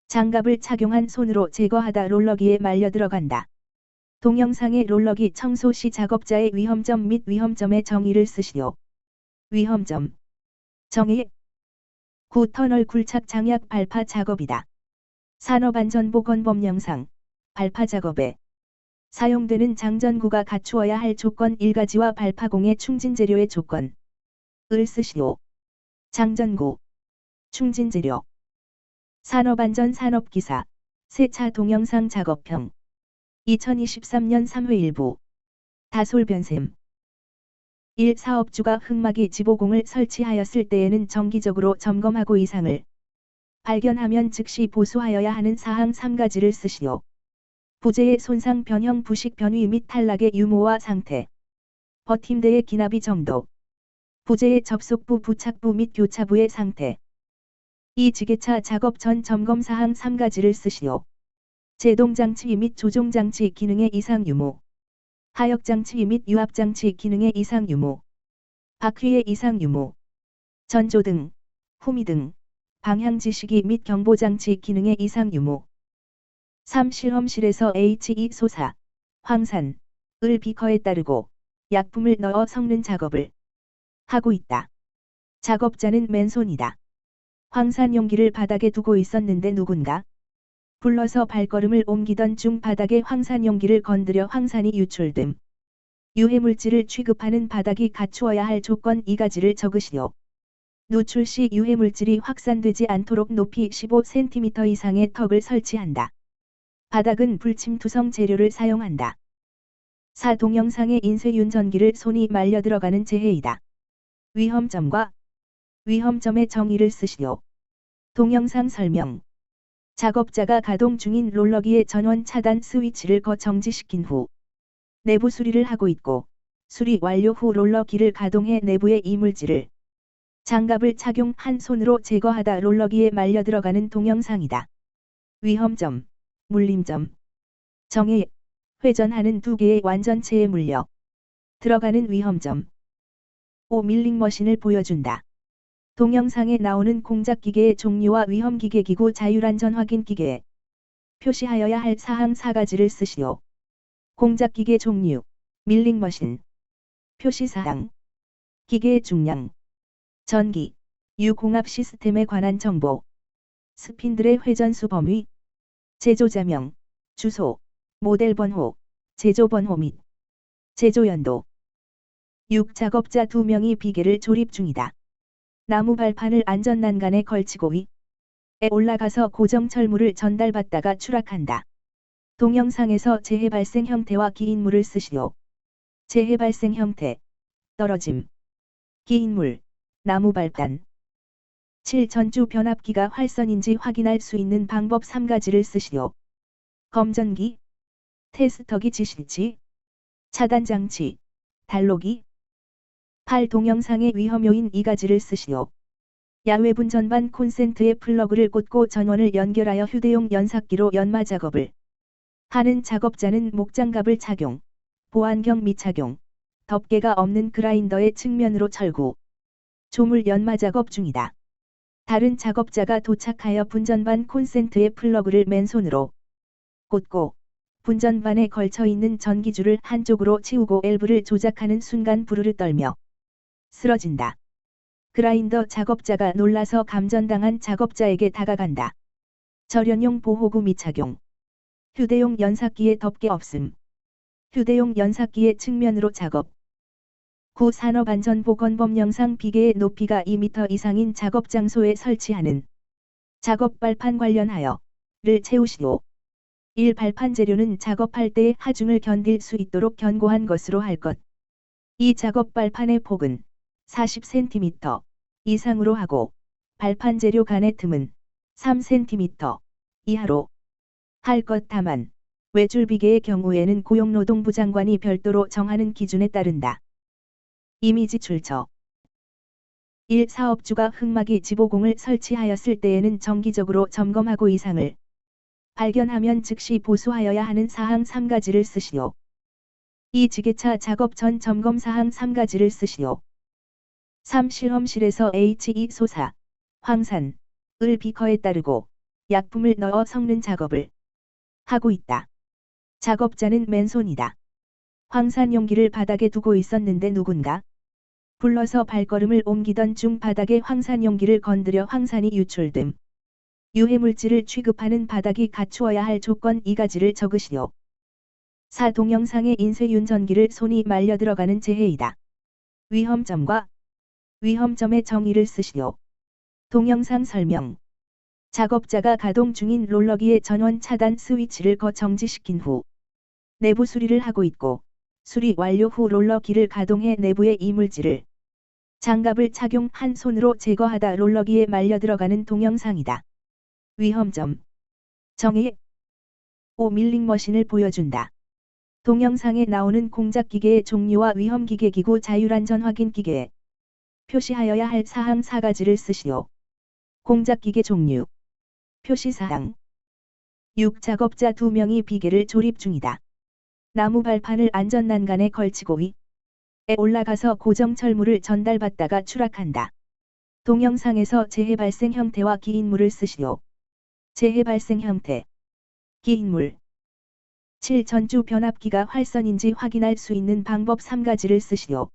장갑을 착용한 손으로 제거하다 롤러기에 말려 들어간다. 동영상의 롤러기 청소 시 작업자의 위험점 및 위험점의 정의를 쓰시오. 위험점. 정의. 9. 터널 굴착 장약 발파 작업이다. 산업안전보건법 영상. 발파 작업에 사용되는 장전구가 갖추어야 할 조건 1가지와 발파공의 충진재료의 조건. 을 쓰시오. 장전구. 충진재료. 산업안전 산업기사. 세차 동영상 작업형. 2023년 3회 일부. 다솔변셈. 1. 사업주가 흙막이 지보공을 설치하였을 때에는 정기적으로 점검하고 이상을 발견하면 즉시 보수하여야 하는 사항 3가지를 쓰시오. 부재의 손상 변형 부식 변위 및 탈락의 유무와 상태. 버팀대의 기납이 정도. 부재의 접속부 부착부 및 교차부의 상태. 이 지게차 작업 전 점검 사항 3가지를 쓰시오. 제동장치 및 조종장치 기능의 이상 유무. 하역장치 및 유압장치 기능의 이상 유무. 바퀴의 이상 유무. 전조등, 후미등, 방향지시기 및 경보장치 기능의 이상 유무. 3. 실험실에서 H2 소사, 황산, 을 비커에 따르고 약품을 넣어 섞는 작업을 하고 있다. 작업자는 맨손이다. 황산 용기를 바닥에 두고 있었는데 누군가 불러서 발걸음을 옮기던 중 바닥에 황산 용기를 건드려 황산이 유출됨. 유해물질을 취급하는 바닥이 갖추어야 할 조건 2가지를 적으시오. 누출 시 유해물질이 확산되지 않도록 높이 15cm 이상의 턱을 설치한다. 바닥은 불침투성 재료를 사용한다. 4. 동영상의 인쇄윤 전기를 손이 말려 들어가는 재해이다. 위험점과 위험점의 정의를 쓰시오. 동영상 설명. 작업자가 가동 중인 롤러기의 전원 차단 스위치를 정지시킨 후 내부 수리를 하고 있고 수리 완료 후 롤러기를 가동해 내부의 이물질을 장갑을 착용한 손으로 제거하다 롤러기에 말려 들어가는 동영상이다. 위험점, 물림점. 정의. 회전하는 2개의 완전체에 물려 들어가는 위험점. 5. 밀링머신을 보여준다. 동영상에 나오는 공작기계의 종류와 위험기계기구 자율안전 확인기계에 표시하여야 할 사항 4가지를 쓰시오. 공작기계 종류, 밀링머신. 표시사항. 기계의 중량. 전기, 유공합 시스템에 관한 정보. 스핀들의 회전수 범위. 제조자명, 주소, 모델번호, 제조번호 및 제조연도. 6. 작업자 2명이 비계를 조립 중이다. 나무 발판을 안전난간에 걸치고 위에 올라가서 고정철물을 전달받다가 추락한다. 동영상에서 재해 발생 형태와 기인물을 쓰시오. 재해 발생 형태. 떨어짐. 기인물. 나무 발판. 7. 전주 변압기가 활선인지 확인할 수 있는 방법 3가지를 쓰시오. 검전기. 테스터기 지시치. 차단장치. 단로기. 8. 동영상의 위험 요인 2가지를 쓰시오. 야외분 전반 콘센트에 플러그를 꽂고 전원을 연결하여 휴대용 연삭기로 연마 작업을 하는 작업자는 목장갑을 착용, 보안경 미착용, 덮개가 없는 그라인더의 측면으로 철구, 조물 연마 작업 중이다. 다른 작업자가 도착하여 분전반 콘센트에 플러그를 맨손으로 꽂고 분전반에 걸쳐 있는 전기줄을 한쪽으로 치우고 밸브를 조작하는 순간 부르르 떨며 쓰러진다. 그라인더 작업자가 놀라서 감전당한 작업자에게 다가간다. 절연용 보호구 미착용. 휴대용 연삭기에 덮개 없음. 휴대용 연삭기의 측면으로 작업. 9. 산업안전보건법 영상 비계의 높이가 2m 이상인 작업 장소에 설치하는 작업 발판 관련하여 를 채우시오. 1. 발판 재료는 작업할 때의 하중을 견딜 수 있도록 견고한 것으로 할 것. 2. 작업 발판의 폭은 40cm 이상으로 하고 발판 재료 간의 틈은 3cm 이하로 할 것. 다만 외줄비계의 경우에는 고용노동부 장관이 별도로 정하는 기준에 따른다. 이미지 출처. 1. 사업주가 흙막이 지보공을 설치하였을 때에는 정기적으로 점검하고 이상을 발견하면 즉시 보수하여야 하는 사항 3가지를 쓰시오. 2. 지게차 작업 전 점검 사항 3가지를 쓰시오. 3. 실험실에서 H2 소사, 황산, 을 비커에 따르고 약품을 넣어 섞는 작업을 하고 있다. 작업자는 맨손이다. 황산 용기를 바닥에 두고 있었는데 누군가 불러서 발걸음을 옮기던 중 바닥에 황산 용기를 건드려 황산이 유출됨. 유해물질을 취급하는 바닥이 갖추어야 할 조건 2가지를 적으시오. 4. 동영상의 인쇄윤 전기를 손이 말려 들어가는 재해이다. 위험점과 위험점의 정의를 쓰시오. 동영상 설명. 작업자가 가동 중인 롤러기의 전원 차단 스위치를 정지시킨 후 내부 수리를 하고 있고, 수리 완료 후 롤러기를 가동해 내부의 이물질을 장갑을 착용한 손으로 제거하다 롤러기에 말려 들어가는 동영상이다. 위험점. 정의. 5. 밀링머신을 보여준다. 동영상에 나오는 공작기계의 종류와 위험기계기구 자율안전 확인 기계에 표시하여야 할 사항 4가지를 쓰시오. 공작기계 종류. 표시사항. 6. 작업자 2명이 비계를 조립 중이다. 나무 발판을 안전난간에 걸치고 위에 올라가서 고정 철물을 전달받다가 추락한다. 동영상에서 재해 발생 형태와 기인물을 쓰시오. 재해 발생 형태. 기인물. 7. 전주 변압기가 활선인지 확인할 수 있는 방법 3가지를 쓰시오.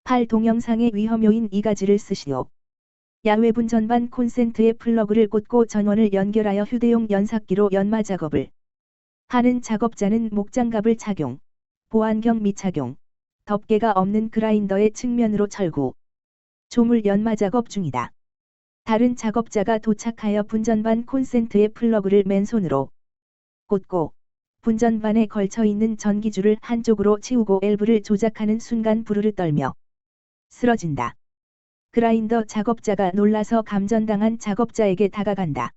8. 동영상의 위험 요인 2가지를 쓰시오. 야외분 전반 콘센트에 플러그를 꽂고 전원을 연결하여 휴대용 연삭기로 연마 작업을 하는 작업자는 목장갑을 착용, 보안경 미착용, 덮개가 없는 그라인더의 측면으로 철구, 조물 연마 작업 중이다. 다른 작업자가 도착하여 분전반 콘센트에 플러그를 맨손으로 꽂고 분전반에 걸쳐 있는 전기줄을 한쪽으로 치우고 밸브를 조작하는 순간 부르르 떨며 쓰러진다. 그라인더 작업자가 놀라서 감전당한 작업자에게 다가간다.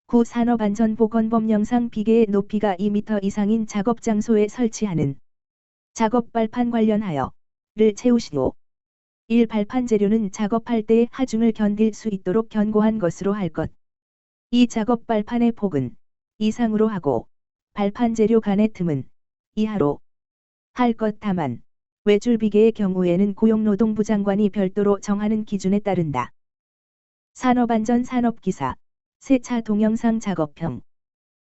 9. 산업안전보건법 영상 비계의 높이가 2m 이상인 작업 장소에 설치하는 작업 발판 관련하여를 채우시오. 1. 발판 재료는 작업할 때의 하중을 견딜 수 있도록 견고한 것으로 할 것. 2. 작업 발판의 폭은 이상으로 하고 발판 재료 간의 틈은 이하로 할 것. 다만 외줄 비계의 경우에는 고용노동부 장관이 별도로 정하는 기준에 따른다. 산업안전 산업기사 세차 동영상 작업형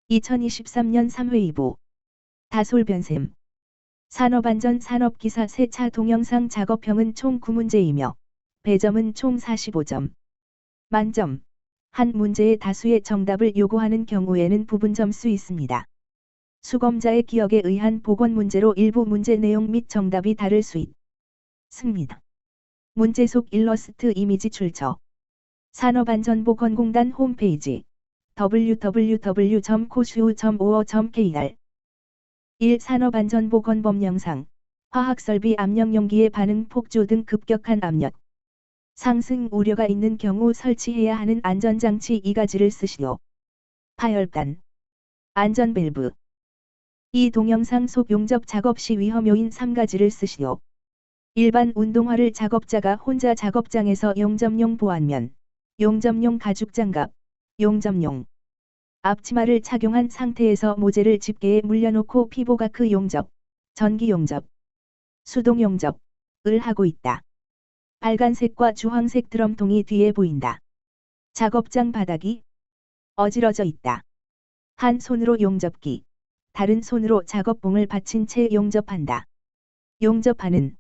2023년 3회 2부 다솔변셈. 산업안전 산업기사 세차 동영상 작업형은 총 9문제이며 배점은 총 45점. 만점. 한 문제의 다수의 정답을 요구하는 경우에는 부분 점수 있습니다. 수검자의 기억에 의한 복원 문제로 일부 문제 내용 및 정답이 다를 수 있습니다. 문제 속 일러스트 이미지 출처. 산업안전보건공단 홈페이지 www.cosu.or.kr 1. 산업안전보건법 영상. 화학설비 압력용기의 반응 폭주 등 급격한 압력 상승 우려가 있는 경우 설치해야 하는 안전장치 2가지를 쓰시오. 파열단. 안전밸브. 이 동영상 속 용접 작업 시 위험 요인 3가지를 쓰시오. 일반 운동화를 작업자가 혼자 작업장에서 용접용 보안면, 용접용 가죽장갑, 용접용 앞치마를 착용한 상태에서 모재를 집게에 물려놓고 피보가크 용접, 전기 용접, 수동 용접을 하고 있다. 빨간색과 주황색 드럼통이 뒤에 보인다. 작업장 바닥이 어지러져 있다. 한 손으로 용접기, 다른 손으로 작업봉을 받친 채 용접한다. 용접하는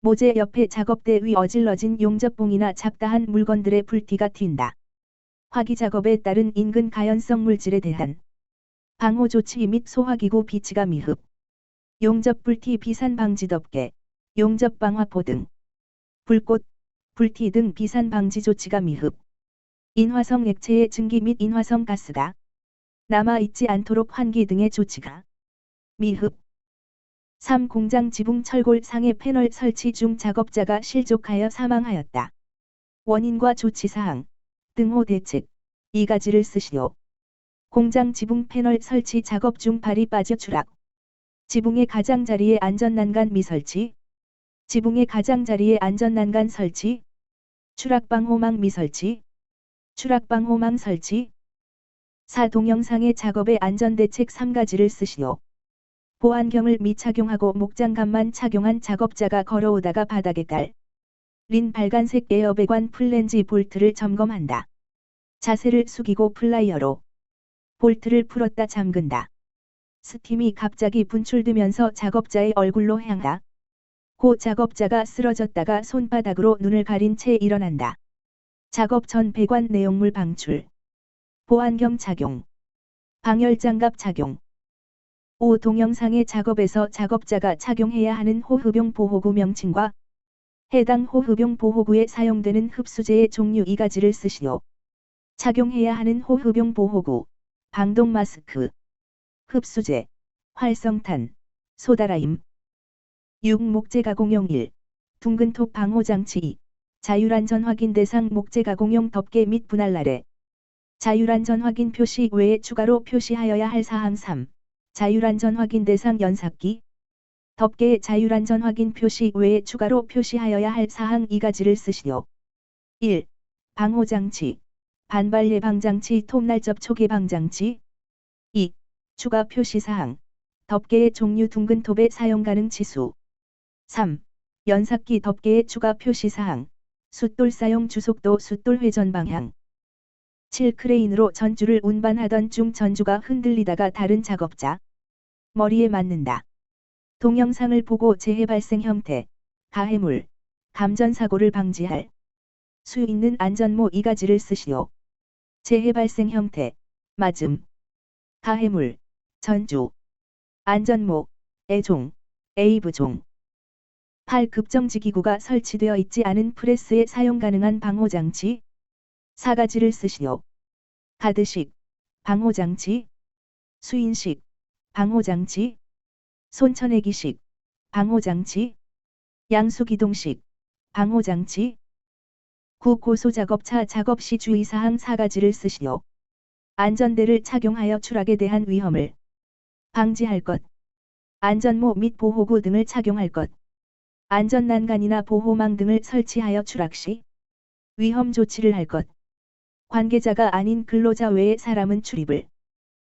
모재 옆에 작업대 위 어질러진 용접봉이나 잡다한 물건들의 불티가 튄다. 화기 작업에 따른 인근 가연성 물질에 대한 방호 조치 및 소화기구 비치가 미흡. 용접 불티 비산 방지 덮개, 용접 방화포 등. 불꽃, 불티 등 비산 방지 조치가 미흡. 인화성 액체의 증기 및 인화성 가스가 남아 있지 않도록 환기 등의 조치가 미흡. 3. 공장 지붕 철골 상해 패널 설치 중 작업자가 실족하여 사망하였다. 원인과 조치사항, 등호 대책 2가지를 쓰시오. 공장 지붕 패널 설치 작업 중 발이 빠져 추락. 지붕의 가장자리에 안전난간 미설치. 지붕의 가장자리에 안전난간 설치. 추락방호망 미설치. 추락방호망 설치. 4. 동영상의 작업의 안전대책 3가지를 쓰시오. 보안경을 미착용하고 목장갑만 착용한 작업자가 걸어오다가 바닥에 깔린 빨간색 에어배관 플랜지 볼트를 점검한다. 자세를 숙이고 플라이어로 볼트를 풀었다 잠근다. 스팀이 갑자기 분출되면서 작업자의 얼굴로 향하. 고 작업자가 쓰러졌다가 손바닥으로 눈을 가린 채 일어난다. 작업 전 배관 내용물 방출. 보안경 착용. 방열장갑 착용. 5. 동영상의 작업에서 작업자가 착용해야 하는 호흡용 보호구 명칭과 해당 호흡용 보호구에 사용되는 흡수제의 종류 2가지를 쓰시오. 착용해야 하는 호흡용 보호구, 방독 마스크, 흡수제, 활성탄, 소다라임. 6. 목재 가공용 1. 둥근톱 방호장치 2. 자율안전 확인 대상 목재 가공용 덮개 및 분할 아래. 자율안전 확인 표시 외에 추가로 표시하여야 할 사항 3. 자율안전 확인 대상 연삭기. 덮개의 자율안전 확인 표시 외에 추가로 표시하여야 할 사항 2가지를 쓰시오. 1. 방호장치, 반발 예방장치 톱날 접촉 예방장치. 2. 추가 표시사항, 덮개의 종류 둥근톱의 사용 가능 치수. 3. 연삭기 덮개의 추가 표시사항, 숫돌 사용 주속도 숫돌 회전 방향. 7. 크레인으로 전주를 운반하던 중 전주가 흔들리다가 다른 작업자 머리에 맞는다. 동영상을 보고 재해 발생 형태, 가해물, 감전사고를 방지할 수 있는 안전모 2가지를 쓰시오. 재해 발생 형태, 맞음, 가해물, 전주, 안전모, A종, A부종. 8. 급정지기구가 설치되어 있지 않은 프레스에 사용 가능한 방호장치 4가지를 쓰시오. 가드식, 방호장치, 수인식, 방호장치, 손쳐내기식, 방호장치, 양수기동식, 방호장치. 9. 고소작업차 작업 시 주의사항 4가지를 쓰시오. 안전대를 착용하여 추락에 대한 위험을 방지할 것. 안전모 및 보호구 등을 착용할 것. 안전난간이나 보호망 등을 설치하여 추락 시 위험 조치를 할 것. 관계자가 아닌 근로자 외의 사람은 출입을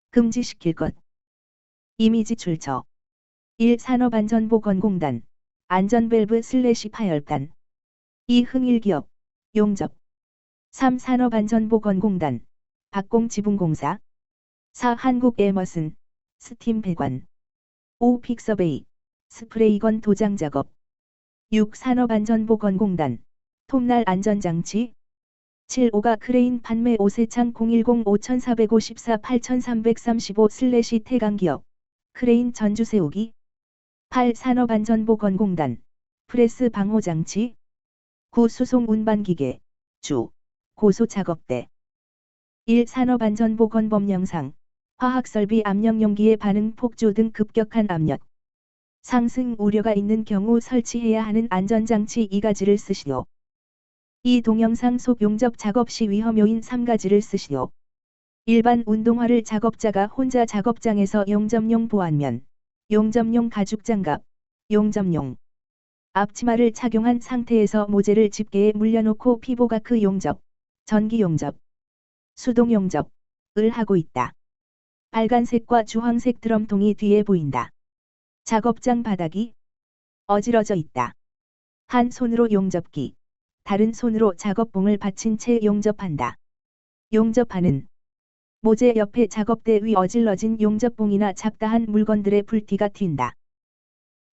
금지시킬 것. 이미지 출처 1. 산업안전보건공단 안전밸브 / 파열판. 2. 흥일기업 용접. 3. 산업안전보건공단 박공지붕공사. 4. 한국에머슨 스팀 배관. 5. 픽서베이 스프레이건 도장작업. 6. 산업안전보건공단 톱날 안전장치. 7. 오가 크레인 판매 오세창 010-5454-8335 태강기업 크레인 전주 세우기. 8. 산업안전보건공단 프레스 방호장치. 9. 수송 운반기계 주 고소작업대. 1. 산업안전보건법 영상 화학설비 압력용기의 반응 폭주 등 급격한 압력 상승 우려가 있는 경우 설치해야 하는 안전장치 2가지를 쓰시오. 이 동영상 속 용접 작업 시 위험 요인 3가지를 쓰시오. 일반 운동화를 작업자가 혼자 작업장에서 용접용 보안면, 용접용 가죽장갑, 용접용 앞치마를 착용한 상태에서 모재를 집게에 물려놓고 피보가크 용접, 전기 용접, 수동 용접을 하고 있다. 빨간색과 주황색 드럼통이 뒤에 보인다. 작업장 바닥이 어지러져 있다. 한 손으로 용접기, 다른 손으로 작업봉을 받친 채 용접한다. 용접하는 모재 옆에 작업대 위 어질러진 용접봉이나 잡다한 물건들의 불티가 튄다.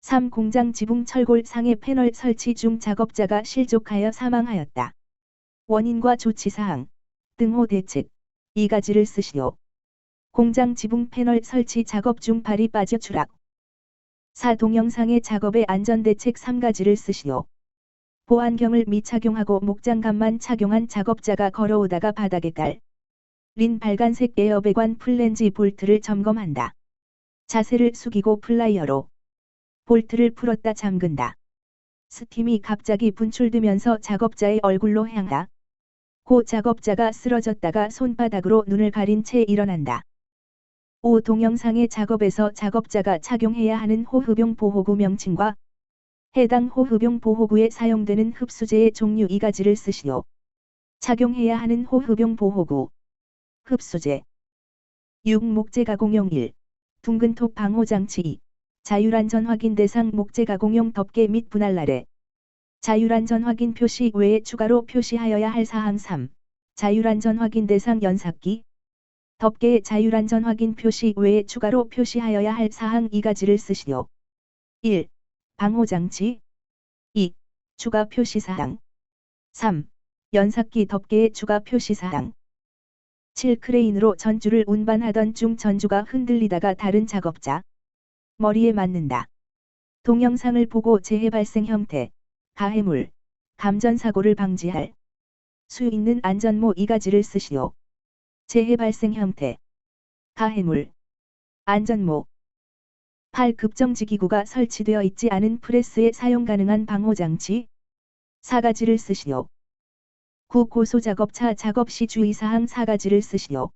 3. 공장 지붕 철골 상해 패널 설치 중 작업자가 실족하여 사망하였다. 원인과 조치사항, 등호 대책 2가지를 쓰시오. 공장 지붕 패널 설치 작업 중 발이 빠져 추락. 4. 동영상의 작업의 안전대책 3가지를 쓰시오. 보안경을 미착용하고 목장갑만 착용한 작업자가 걸어오다가 바닥에 깔린 빨간색 에어배관 플랜지 볼트를 점검한다. 자세를 숙이고 플라이어로 볼트를 풀었다 잠근다. 스팀이 갑자기 분출되면서 작업자의 얼굴로 향하. 고 작업자가 쓰러졌다가 손바닥으로 눈을 가린 채 일어난다. 5. 동영상의 작업에서 작업자가 착용해야 하는 호흡용 보호구 명칭과 해당 호흡용 보호구에 사용되는 흡수제의 종류 2가지를 쓰시오. 착용해야 하는 호흡용 보호구 흡수제. 6. 목재 가공용 1. 둥근톱 방호장치 2. 자율안전 확인 대상 목재 가공용 덮개 및 분할 아래. 자율안전 확인 표시 외에 추가로 표시하여야 할 사항 3. 자율안전 확인 대상 연삭기. 덮개의 자율안전 확인 표시 외에 추가로 표시하여야 할 사항 2가지를 쓰시오. 1. 방호장치. 2. 추가 표시사항. 3. 연삭기 덮개의 추가 표시사항. 7. 크레인으로 전주를 운반하던 중 전주가 흔들리다가 다른 작업자 머리에 맞는다. 동영상을 보고 재해 발생 형태, 가해물, 감전사고를 방지할 수 있는 안전모 2가지를 쓰시오. 재해 발생 형태, 가해물, 안전모. 8. 급정지기구가 설치되어 있지 않은 프레스에 사용 가능한 방호장치 4가지를 쓰시오. 9. 고소작업차 작업 시 주의사항 4가지를 쓰시오.